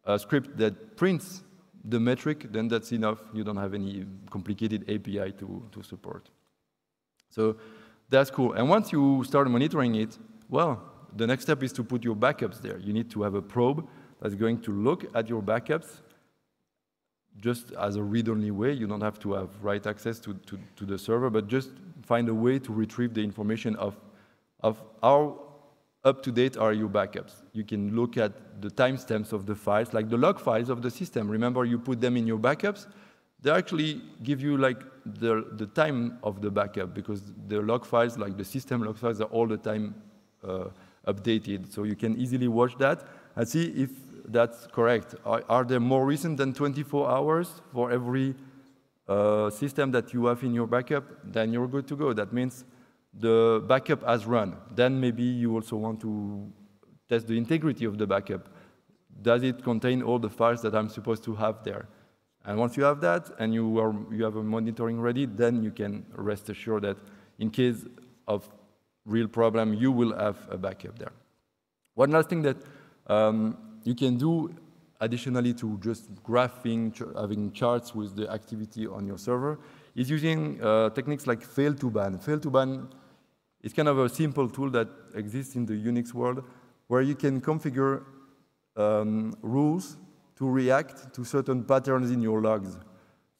a script that prints the metric, then that's enough. You don't have any complicated API to support. So that's cool. And once you start monitoring it, well, the next step is to put your backups there. You need to have a probe that's going to look at your backups just as a read-only way. You don't have to have write access to the server, but just find a way to retrieve the information of how up-to-date are your backups. You can look at the timestamps of the files, like the log files of the system. Remember, you put them in your backups. They actually give you like the time of the backup, because the log files, like the system log files, are all the time updated. So you can easily watch that and see if that's correct. Are they more recent than 24 hours for every system that you have in your backup? Then you're good to go. That means the backup has run. Then maybe you also want to test the integrity of the backup. Does it contain all the files that I'm supposed to have there? And once you have that and you have a monitoring ready, then you can rest assured that in case of real problem, you will have a backup there. One last thing that you can do additionally to just graphing, having charts with the activity on your server, is using techniques like fail to ban. Fail to ban is kind of a simple tool that exists in the Unix world, where you can configure rules to react to certain patterns in your logs.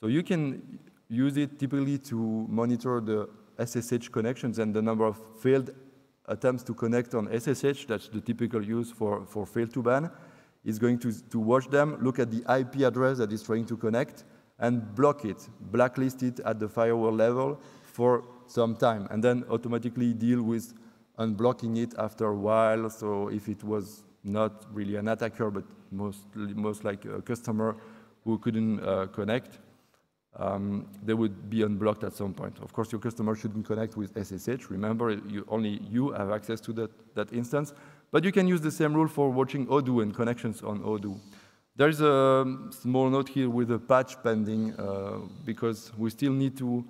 So you can use it typically to monitor the SSH connections and the number of failed attempts to connect on SSH. That's the typical use for fail to ban. It's going to watch them, look at the IP address that is trying to connect, and block it, blacklist it at the firewall level for some time, and then automatically deal with unblocking it after a while. So if it was not really an attacker, but most like a customer who couldn't connect, they would be unblocked at some point. Of course, your customer shouldn't connect with SSH. Remember, only you have access to that instance. But you can use the same rule for watching Odoo and connections on Odoo. There is a small note here with a patch pending, because we still need to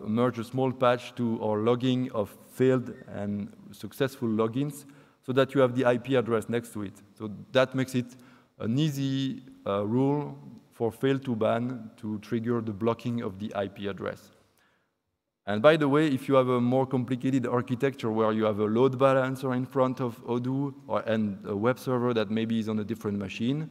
merge a small patch to our logging of failed and successful logins, so that you have the IP address next to it. So that makes it an easy rule for fail to ban to trigger the blocking of the IP address. And by the way, if you have a more complicated architecture where you have a load balancer in front of Odoo and a web server that maybe is on a different machine,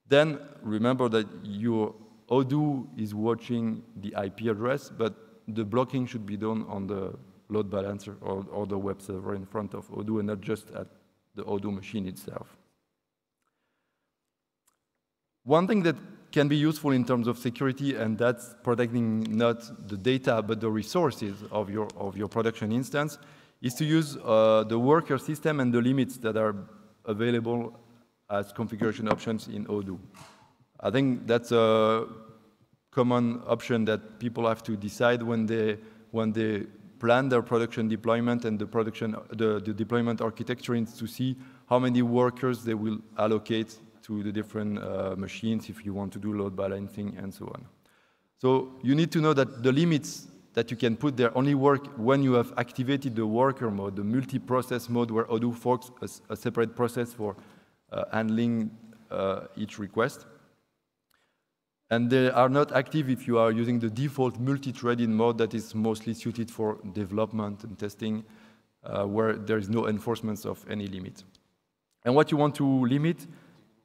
then remember that your Odoo is watching the IP address, but the blocking should be done on the load balancer or the web server in front of Odoo and not just at the Odoo machine itself. One thing that can be useful in terms of security, and that's protecting not the data but the resources of your production instance, is to use the worker system and the limits that are available as configuration options in Odoo. I think that's a common option that people have to decide when they plan their production deployment, and the deployment architecture is to see how many workers they will allocate to the different machines if you want to do load balancing and so on. So you need to know that the limits that you can put there only work when you have activated the worker mode, the multi-process mode where Odoo forks a separate process for handling each request. And they are not active if you are using the default multi-threading mode that is mostly suited for development and testing, where there is no enforcement of any limit. And what you want to limit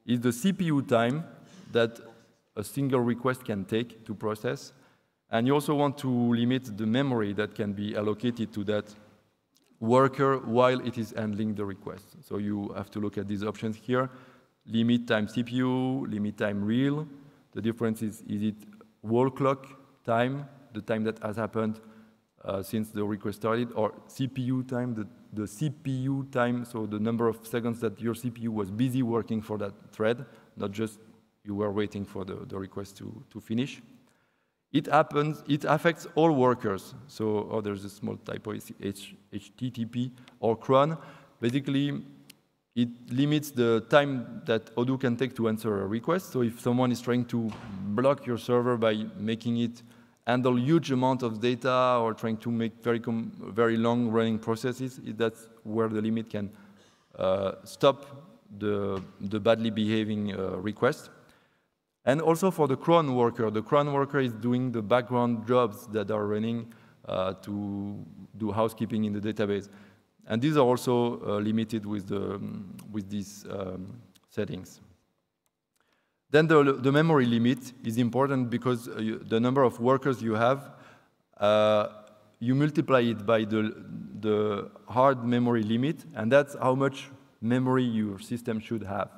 is the CPU time that a single request can take to process. And you also want to limit the memory that can be allocated to that worker while it is handling the request. So you have to look at these options here. Limit time CPU, limit time real. The difference is it wall clock time, the time that has happened since the request started, or CPU time, the CPU time, so the number of seconds that your CPU was busy working for that thread, not just you were waiting for the request to finish. It affects all workers. So, there's a small typo, it's HTTP or cron. Basically, it limits the time that Odoo can take to answer a request. So if someone is trying to block your server by making it handle huge amount of data or trying to make very long running processes, that's where the limit can stop the badly behaving request. And also for the cron worker is doing the background jobs that are running to do housekeeping in the database. And these are also limited with these settings. Then the memory limit is important because the number of workers you have, you multiply it by the hard memory limit, and that's how much memory your system should have.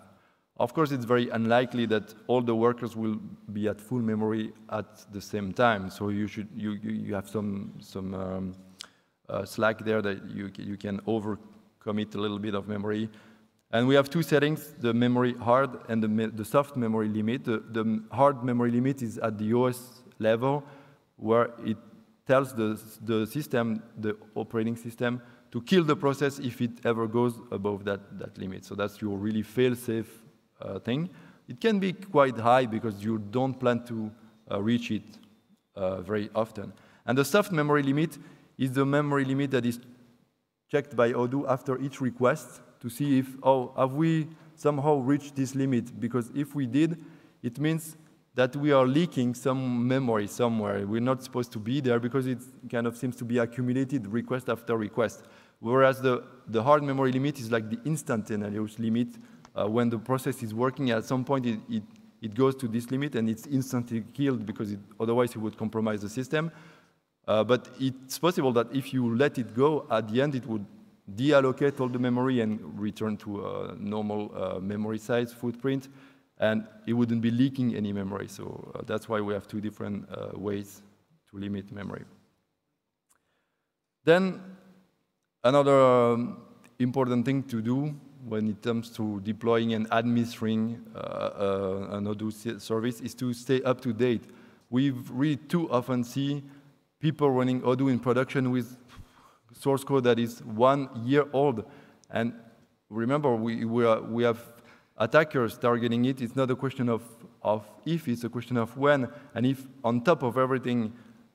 Of course, it's very unlikely that all the workers will be at full memory at the same time. So you have some slack there that you can overcommit a little bit of memory. And we have two settings, the memory hard and the soft memory limit. The hard memory limit is at the OS level, where it tells the system, the operating system, to kill the process if it ever goes above that limit. So that's your really fail-safe thing. It can be quite high because you don't plan to reach it very often. And the soft memory limit is the memory limit that is checked by Odoo after each request to see if, have we somehow reached this limit? Because if we did, it means that we are leaking some memory somewhere. We're not supposed to be there because it kind of seems to be accumulated request after request. Whereas the hard memory limit is like the instantaneous limit. When the process is working, at some point it goes to this limit and it's instantly killed because otherwise it would compromise the system. But it's possible that if you let it go, at the end it would deallocate all the memory and return to a normal memory size footprint, and it wouldn't be leaking any memory. So that's why we have two different ways to limit memory. Then another important thing to do when it comes to deploying and administering an Odoo service is to stay up to date. We've really too often see people running Odoo in production with source code that is 1 year old. And remember, we have attackers targeting it. It's not a question of if, it's a question of when. And if on top of everything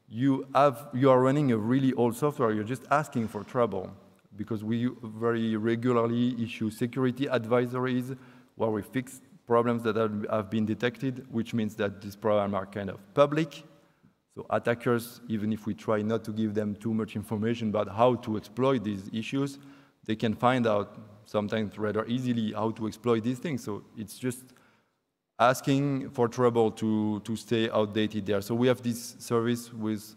you are running a really old software, you're just asking for trouble. Because we very regularly issue security advisories where we fix problems that have been detected, which means that these problems are kind of public. So attackers, even if we try not to give them too much information about how to exploit these issues, they can find out sometimes rather easily how to exploit these things. So it's just asking for trouble to stay outdated there. So we have this service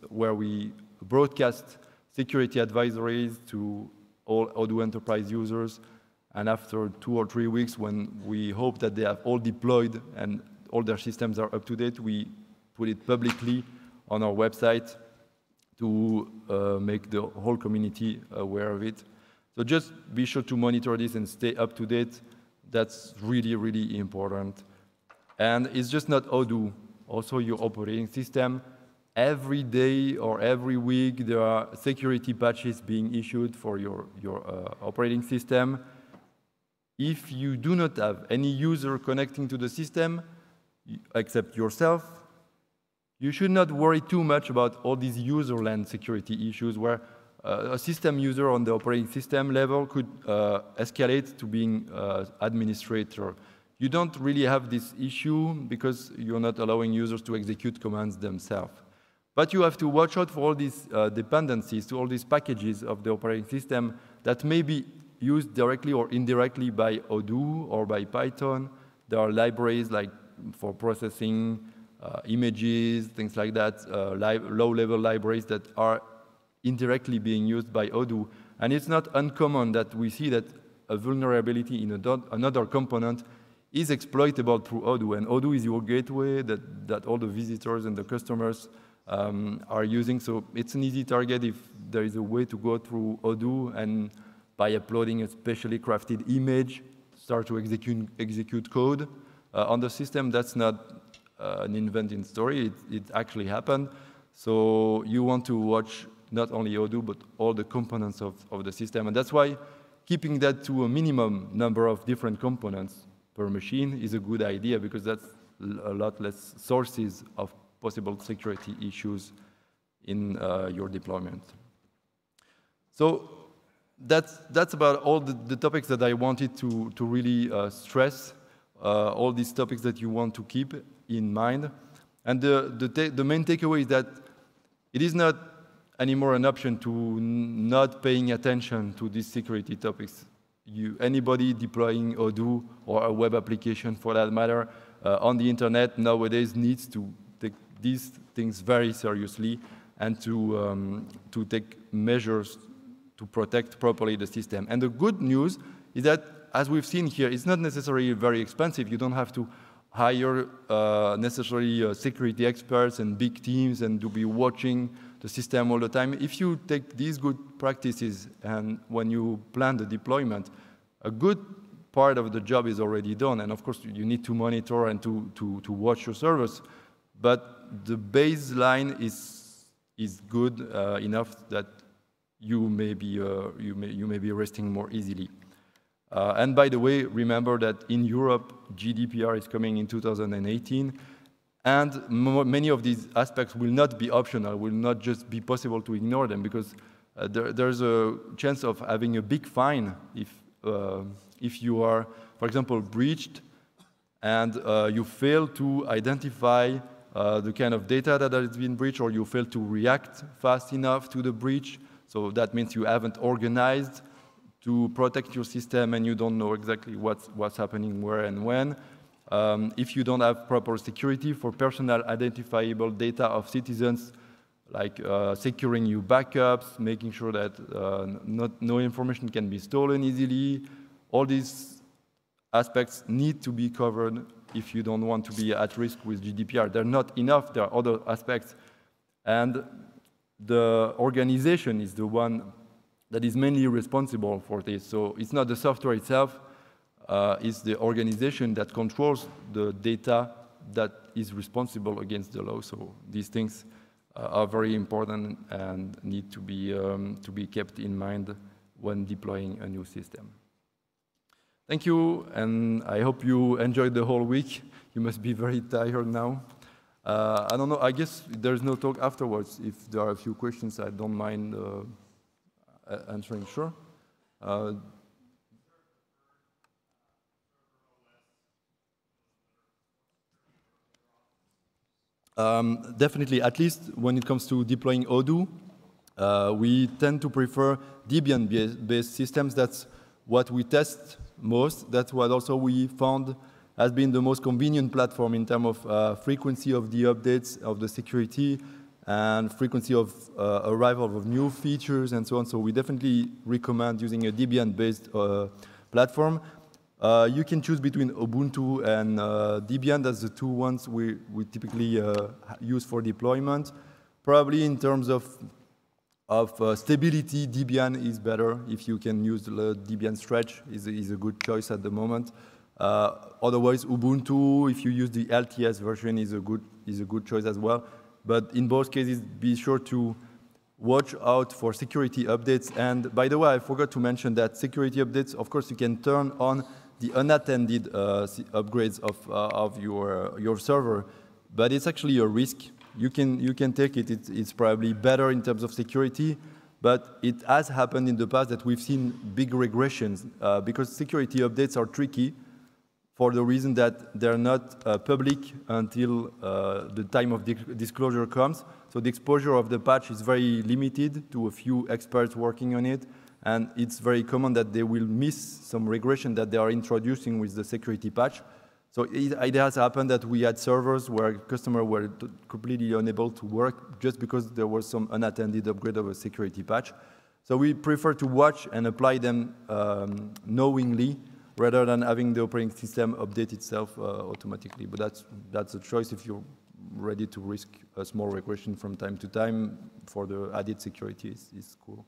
where we broadcast security advisories to all Odoo Enterprise users. And after 2 or 3 weeks, when we hope that they have all deployed and all their systems are up to date, we put it publicly on our website to make the whole community aware of it. So just be sure to monitor this and stay up to date. That's really, really important. And it's just not Odoo, also your operating system. Every day or every week, there are security patches being issued for your operating system. If you do not have any user connecting to the system, except yourself, you should not worry too much about all these user-land security issues where a system user on the operating system level could escalate to being administrator. You don't really have this issue because you're not allowing users to execute commands themselves. But you have to watch out for all these dependencies to all these packages of the operating system that may be used directly or indirectly by Odoo or by Python. There are libraries like for processing images, things like that, low-level libraries that are indirectly being used by Odoo. And it's not uncommon that we see that a vulnerability in another component is exploitable through Odoo. And Odoo is your gateway that all the visitors and the customers are using. So it's an easy target if there is a way to go through Odoo and by uploading a specially crafted image, start to execute code on the system. That's not an invented story. It actually happened. So you want to watch not only Odoo, but all the components of the system. And that's why keeping that to a minimum number of different components per machine is a good idea, because that's a lot less sources of possible security issues in your deployment. So that's about all the topics that I wanted to really stress, all these topics that you want to keep in mind. And the main takeaway is that it is not anymore an option to not paying attention to these security topics. Anybody deploying Odoo or a web application for that matter on the internet nowadays needs to take these things very seriously and to take measures to protect properly the system. And the good news is that, as we've seen here, it's not necessarily very expensive. You don't have to hire necessarily security experts and big teams and to be watching the system all the time. If you take these good practices and when you plan the deployment, a good part of the job is already done. And of course, you need to monitor and to watch your servers. But the baseline is good enough that you may be resting more easily. And by the way, remember that in Europe, GDPR is coming in 2018. And many of these aspects will not be optional, will not just be possible to ignore them, because there's a chance of having a big fine if you are, for example, breached and you fail to identify the kind of data that has been breached, or you fail to react fast enough to the breach. So that means you haven't organized to protect your system and you don't know exactly what's happening where and when. If you don't have proper security for personal identifiable data of citizens, like securing your backups, making sure that no information can be stolen easily, all these aspects need to be covered if you don't want to be at risk with GDPR. They're not enough, there are other aspects. And the organization is the one that is mainly responsible for this. So it's not the software itself, it's the organization that controls the data that is responsible against the law. So these things are very important and need to be kept in mind when deploying a new system. Thank you, and I hope you enjoyed the whole week. You must be very tired now. I don't know, I guess there's no talk afterwards. If there are a few questions, I don't mind answering, sure. Definitely, at least when it comes to deploying Odoo, we tend to prefer Debian-based systems. That's what we test most. That's what also we found has been the most convenient platform in terms of frequency of the updates of the security and frequency of arrival of new features and so on. So we definitely recommend using a Debian-based platform. You can choose between Ubuntu and Debian. That's the two ones we typically use for deployment. Probably in terms of stability, Debian is better. If you can use the Debian Stretch, is a good choice at the moment. Otherwise, Ubuntu, if you use the LTS version, is a good choice as well. But in both cases, be sure to watch out for security updates. And by the way, I forgot to mention that security updates, of course, you can turn on the unattended upgrades of your server, but it's actually a risk. You can take it. It's probably better in terms of security, but it has happened in the past that we've seen big regressions because security updates are tricky for the reason that they're not public until the time of disclosure comes. So the exposure of the patch is very limited to a few experts working on it. And it's very common that they will miss some regression that they are introducing with the security patch. So it has happened that we had servers where customers were completely unable to work just because there was some unattended upgrade of a security patch. So we prefer to watch and apply them knowingly rather than having the operating system update itself automatically. But that's a choice if you're ready to risk a small regression from time to time for the added security is cool.